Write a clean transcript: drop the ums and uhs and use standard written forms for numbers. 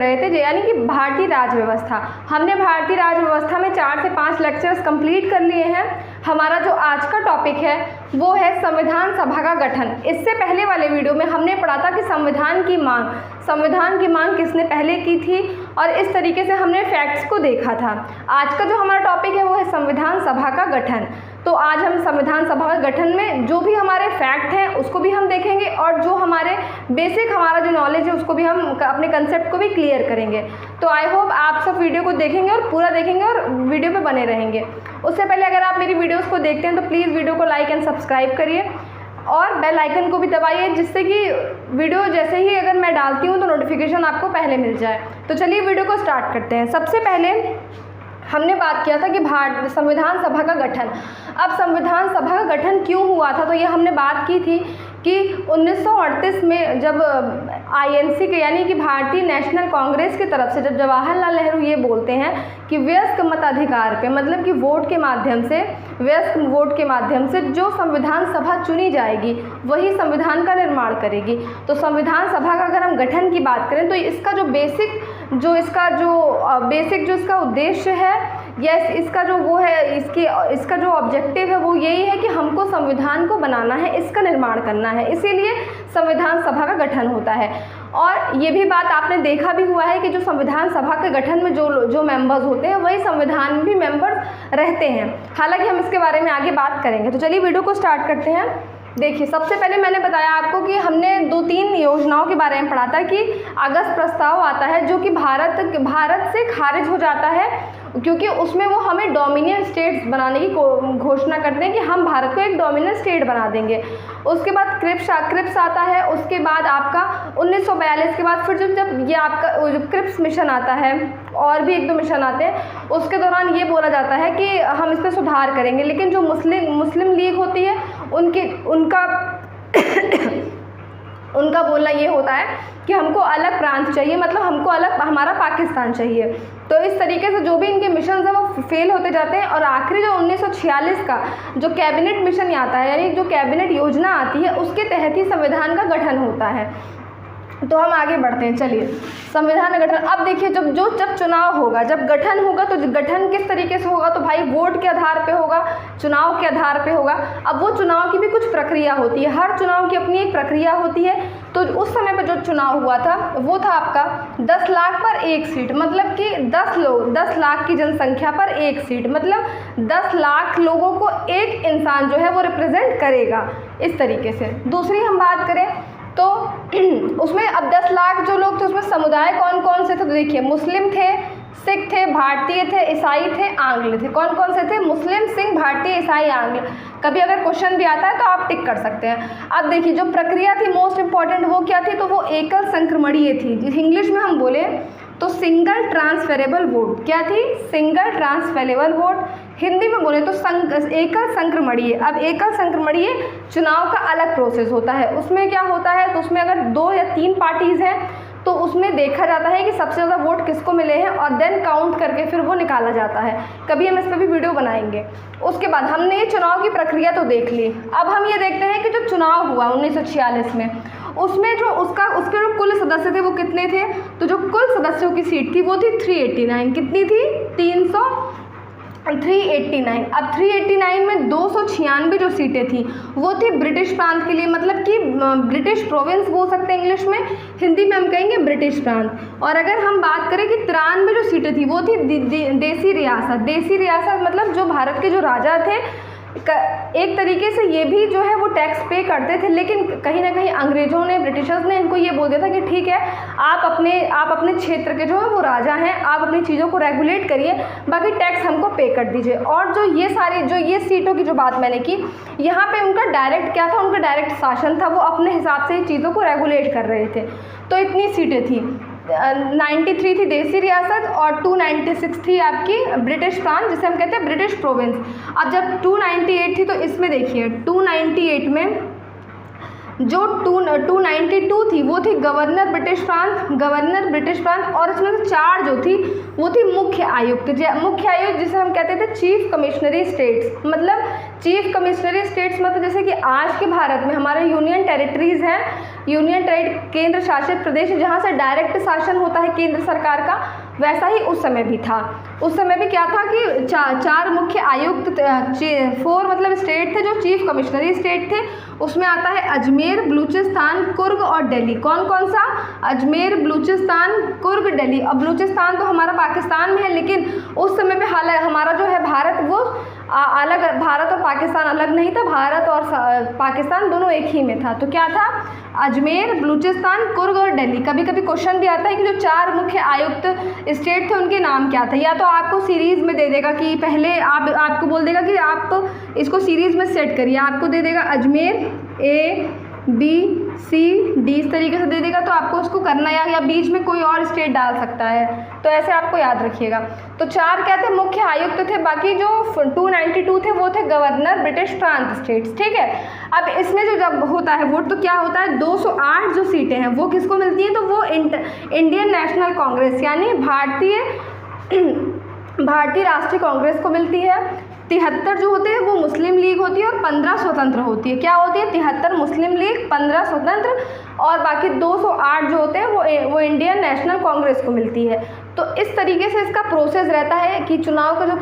रहे थे, यानी कि भारतीय राज्य व्यवस्था। हमने भारतीय राज्य व्यवस्था में 4 से 5 लेक्चर्स कंप्लीट कर लिए हैं। हमारा जो आज का टॉपिक है वो है संविधान सभा का गठन। इससे पहले वाले वीडियो में हमने पढ़ा था कि संविधान की मांग किसने पहले की थी, और इस तरीके से हमने फैक्ट्स को देखा था। आज का जो हमारा टॉपिक है वो है संविधान सभा का गठन। तो आज हम संविधान सभा के गठन में जो भी हमारे फैक्ट हैं उसको भी हम देखेंगे, और जो हमारे बेसिक हमारा जो नॉलेज है उसको भी हम अपने कंसेप्ट को भी क्लियर करेंगे। तो आई होप आप सब वीडियो को देखेंगे और पूरा देखेंगे और वीडियो पे बने रहेंगे। उससे पहले अगर आप मेरी वीडियोस को देखते हैं तो प्लीज़ वीडियो को लाइक एंड सब्सक्राइब करिए और बेल आइकन को भी दबाइए, जिससे कि वीडियो जैसे ही अगर मैं डालती हूँ तो नोटिफिकेशन आपको पहले मिल जाए। तो चलिए वीडियो को स्टार्ट करते हैं। सबसे पहले हमने बात किया था कि संविधान सभा का गठन। अब संविधान सभा का गठन क्यों हुआ था, तो ये हमने बात की थी कि 1938 में जब INC के यानी कि भारतीय नेशनल कांग्रेस की तरफ से जब जवाहरलाल नेहरू ये बोलते हैं कि वयस्क मताधिकार पे, मतलब कि वोट के माध्यम से, वयस्क वोट के माध्यम से जो संविधान सभा चुनी जाएगी वही संविधान का निर्माण करेगी। तो संविधान सभा का अगर हम गठन की बात करें तो इसका जो बेसिक जो इसका उद्देश्य है या इसका जो वो है इसका जो ऑब्जेक्टिव है वो यही है कि हमको संविधान को बनाना है, इसका निर्माण करना है, इसीलिए संविधान सभा का गठन होता है। और ये भी बात आपने देखा भी हुआ है कि जो संविधान सभा के गठन में जो मेंबर्स होते हैं वही संविधान में भी मेंबर्स रहते हैं। हालांकि हम इसके बारे में आगे बात करेंगे। तो चलिए वीडियो को स्टार्ट करते हैं। देखिए, सबसे पहले मैंने बताया आपको कि हमने 2-3 योजनाओं के बारे में पढ़ा था कि अगस्त प्रस्ताव आता है जो कि भारत से खारिज हो जाता है, क्योंकि उसमें वो हमें डोमिनियन स्टेट्स बनाने की घोषणा करते हैं कि हम भारत को एक डोमिनियन स्टेट बना देंगे। उसके बाद क्रिप्स आता है। उसके बाद आपका 1942 के बाद फिर जब ये आपका जो क्रिप्स मिशन आता है, और भी 1-2 मिशन आते हैं, उसके दौरान ये बोला जाता है कि हम इस पर सुधार करेंगे। लेकिन जो मुस्लिम लीग होती है उनका बोलना ये होता है कि हमको अलग प्रांत चाहिए, मतलब हमको अलग हमारा पाकिस्तान चाहिए। तो इस तरीके से जो भी इनके मिशन हैं वो फेल होते जाते हैं, और आखिरी जो 1946 का जो कैबिनेट मिशन आता है, यानी जो कैबिनेट योजना आती है, उसके तहत ही संविधान का गठन होता है। तो हम आगे बढ़ते हैं। चलिए, संविधान का गठन। अब देखिए, जब चुनाव होगा, जब गठन होगा, तो गठन किस तरीके से होगा, तो भाई वोट के आधार पे होगा, चुनाव के आधार पे होगा। अब वो चुनाव की भी कुछ प्रक्रिया होती है, हर चुनाव की अपनी एक प्रक्रिया होती है। तो उस समय पर जो चुनाव हुआ था वो था आपका 10 लाख पर 1 सीट, मतलब कि 10 लाख की जनसंख्या पर 1 सीट, मतलब 10 लाख लोगों को एक इंसान जो है वो रिप्रेजेंट करेगा, इस तरीके से। दूसरी हम बात करें तो उसमें अब 10 लाख जो लोग थे उसमें समुदाय कौन कौन से थे, तो देखिए, मुस्लिम थे, सिख थे, भारतीय थे, ईसाई थे, आंग्ल थे। कौन कौन से थे? मुस्लिम, सिख, भारतीय, ईसाई, आंग्ल। कभी अगर क्वेश्चन भी आता है तो आप टिक कर सकते हैं। अब देखिए, जो प्रक्रिया थी मोस्ट इंपॉर्टेंट वो क्या थी, तो वो एकल संक्रमणीय थी। इंग्लिश में हम बोले तो सिंगल ट्रांसफरेबल वोट। क्या थी? Single transferable vote. हिंदी में बोले तो एकल संक्रमणीय। अब एकल संक्रमणीय चुनाव का अलग प्रोसेस होता है। उसमें क्या होता है, तो उसमें अगर 2 या 3 पार्टीज़ हैं तो उसमें देखा जाता है कि सबसे ज़्यादा वोट किसको मिले हैं, और देन काउंट करके फिर वो निकाला जाता है। कभी हम इस पर भी वीडियो बनाएंगे। उसके बाद हमने ये चुनाव की प्रक्रिया तो देख ली। अब हम ये देखते हैं कि जो चुनाव हुआ 1946 में, उसमें जो उसके जो कुल सदस्य थे वो कितने थे, तो जो कुल सदस्यों की सीट थी वो थी 389। कितनी थी? 389। अब 389 में 296 जो सीटें थी वो थी ब्रिटिश प्रांत के लिए, मतलब कि ब्रिटिश प्रोविंस बोल सकते हैं इंग्लिश में, हिंदी में हम कहेंगे ब्रिटिश प्रांत। और अगर हम बात करें कि 93 जो सीटें थी वो थी देसी रियासत। देसी रियासत मतलब जो भारत के जो राजा थे, एक तरीके से ये भी जो है वो टैक्स पे करते थे, लेकिन कहीं ना कहीं अंग्रेज़ों ने, ब्रिटिशर्स ने इनको ये बोल दिया था कि ठीक है, आप अपने क्षेत्र के जो है वो राजा हैं, आप अपनी चीज़ों को रेगुलेट करिए, बाकी टैक्स हमको पे कर दीजिए। और जो ये सीटों की जो बात मैंने की, यहाँ पे उनका डायरेक्ट क्या था, उनका डायरेक्ट शासन था, वो अपने हिसाब से ही चीज़ों को रेगुलेट कर रहे थे। तो इतनी सीटें थी। 93 थी देसी रियासत और 296 थी आपकी ब्रिटिश प्रांत, जिसे हम कहते हैं ब्रिटिश प्रोविंस। अब जब 298 थी तो इसमें देखिए 298 में जो 292 थी वो थी गवर्नर ब्रिटिश प्रांत, और इसमें से 4 जो थी वो थी मुख्य आयुक्त जिसे हम कहते थे चीफ कमिश्नरी स्टेट्स। मतलब चीफ कमिश्नरी स्टेट्स मतलब जैसे कि आज के भारत में हमारे यूनियन टेरिटरीज़ हैं, यूनियन टेरिटरी केंद्र शासित प्रदेश जहाँ से डायरेक्ट शासन होता है केंद्र सरकार का, वैसा ही उस समय भी था। उस समय भी क्या था कि चार मुख्य आयुक्त, 4 मतलब स्टेट थे जो चीफ कमिश्नरी स्टेट थे। उसमें आता है अजमेर, बलूचिस्तान, कुर्ग और दिल्ली। कौन कौन सा? अजमेर, बलूचिस्तान, कुर्ग, दिल्ली। अब बलूचिस्तान तो हमारा पाकिस्तान में है, लेकिन उस समय में हालांकि हमारा जो है भारत वो अलग, भारत और पाकिस्तान अलग नहीं था, भारत और पाकिस्तान दोनों एक ही में था। तो क्या था? अजमेर, बलूचिस्तान, कुर्ग और दिल्ली। कभी कभी क्वेश्चन भी आता है कि जो 4 मुख्य आयुक्त स्टेट थे उनके नाम क्या थे। या तो आपको सीरीज़ में दे देगा कि पहले आपको बोल देगा कि आप इसको सीरीज़ में सेट करिए, आपको दे देगा Ajmer A B C D इस तरीके से दे देगा, तो आपको उसको करना या बीच में कोई और स्टेट डाल सकता है, तो ऐसे आपको याद रखिएगा। तो 4 क्या थे? मुख्य आयुक्त थे। बाकी जो 292 थे वो थे गवर्नर ब्रिटिश प्रांत स्टेट्स, ठीक है। अब इसमें जो जब होता है वोट, तो क्या होता है 208 जो सीटें हैं वो किसको मिलती हैं? तो वो इंडियन नेशनल कांग्रेस यानी भारतीय राष्ट्रीय कांग्रेस को मिलती है। 73 जो होते हैं वो मुस्लिम लीग होती है और 15 स्वतंत्र होती है। क्या होती है? 73 मुस्लिम लीग, 15 स्वतंत्र, और बाकी 208 जो होते हैं वो इंडियन नेशनल कांग्रेस को मिलती है। तो इस तरीके से इसका प्रोसेस रहता है कि चुनाव का जो